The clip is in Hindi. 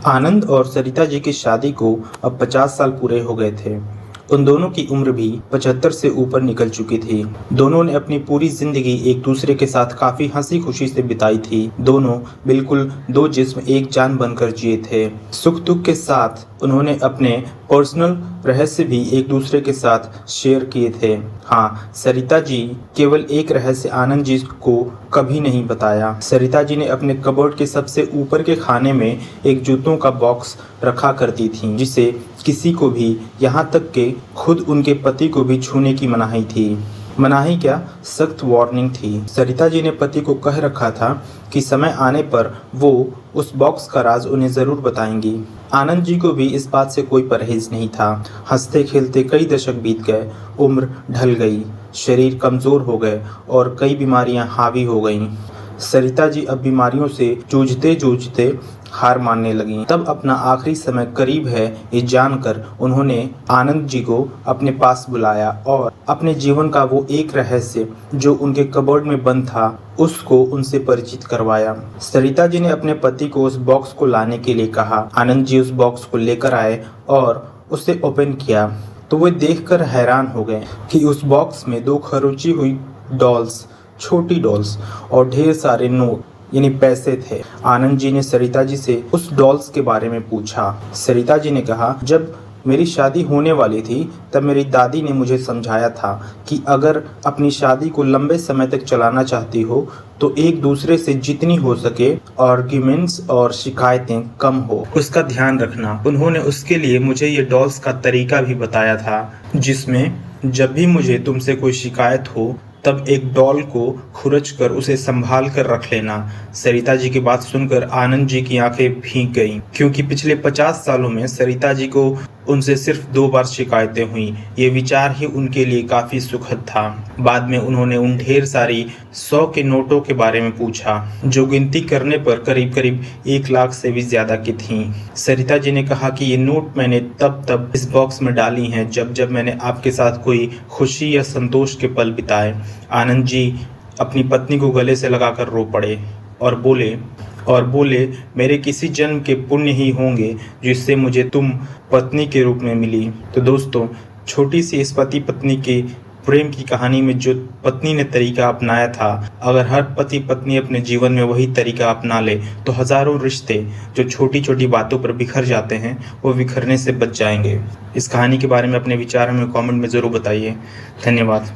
आनंद और सरिता जी की शादी को अब 50 साल पूरे हो गए थे। उन दोनों की उम्र भी 75 से ऊपर निकल चुकी थी। दोनों ने अपनी पूरी जिंदगी एक दूसरे के साथ काफी हंसी खुशी से बिताई थी। दोनों बिल्कुल दो जिस्म एक जान बनकर जिए थे। सुख दुख के साथ उन्होंने अपने पर्सनल रहस्य भी एक दूसरे के साथ शेयर किए थे। हाँ, सरिता जी केवल एक रहस्य आनंद जी को कभी नहीं बताया। सरिता जी ने अपने कबर्ड के सबसे ऊपर के खाने में एक जूतों का बॉक्स रखा करती थी, जिसे किसी को भी, यहाँ तक कि खुद उनके पति को भी छूने की मनाही थी। मनाही क्या, सख्त वार्निंग थी। सरिता जी ने पति को कह रखा था कि समय आने पर वो उस बॉक्स का राज उन्हें जरूर बताएंगी। आनंद जी को भी इस बात से कोई परहेज नहीं था। हंसते खेलते कई दशक बीत गए, उम्र ढल गई, शरीर कमजोर हो गए और कई बीमारियां हावी हो गईं। सरिता जी अब बीमारियों से जूझते जूझते हार मानने लगीं। तब अपना आखिरी समय करीब है ये जानकर उन्होंने आनंद जी को अपने पास बुलाया और अपने जीवन का वो एक रहस्य जो उनके कबर्ड में बंद था उसको उनसे परिचित करवाया। सरिता जी ने अपने पति को उस बॉक्स को लाने के लिए कहा। आनंद जी उस बॉक्स को लेकर आए और उसे ओपन किया तो वे देखकर हैरान हो गए कि उस बॉक्स में दो खरोंची हुई डॉल्स, छोटी डॉल्स और ढेर सारे नोट यानी पैसे थे। आनंद जी ने सरिता जी से उस डॉल्स के बारे में पूछा। सरिता जी ने कहा, जब मेरी शादी होने वाली थी तब मेरी दादी ने मुझे समझाया था कि अगर अपनी शादी को लंबे समय तक चलाना चाहती हो तो एक दूसरे से जितनी हो सके आर्ग्यूमेंट्स और शिकायतें कम हो उसका ध्यान रखना। उन्होंने उसके लिए मुझे ये डॉल्स का तरीका भी बताया था, जिसमें जब भी मुझे तुमसे कोई शिकायत हो तब एक डॉल को खुरच कर उसे संभाल कर रख लेना। सरिता जी की बात सुनकर आनंद जी की आंखें भीग गईं, क्योंकि पिछले 50 सालों में सरिता जी को उनसे सिर्फ 2 बार शिकायतें हुई। ये विचार ही उनके लिए काफी सुखद था। बाद में उन्होंने उन ढेर सारी 100 के नोटों के बारे में पूछा, जो गिनती करने पर करीब करीब 1 लाख से भी ज्यादा की थीं। सरिता जी ने कहा कि ये नोट मैंने तब इस बॉक्स में डाली हैं जब मैंने आपके साथ कोई खुशी या संतोष के पल बिताए। आनंद जी अपनी पत्नी को गले से लगाकर रो पड़े और बोले, मेरे किसी जन्म के पुण्य ही होंगे जिससे मुझे तुम पत्नी के रूप में मिली। तो दोस्तों, छोटी सी इस पति पत्नी के प्रेम की कहानी में जो पत्नी ने तरीका अपनाया था, अगर हर पति पत्नी अपने जीवन में वही तरीका अपना ले तो हजारों रिश्ते जो छोटी छोटी बातों पर बिखर जाते हैं वो बिखरने से बच जाएंगे। इस कहानी के बारे में अपने विचार हमें कमेंट में ज़रूर बताइए। धन्यवाद।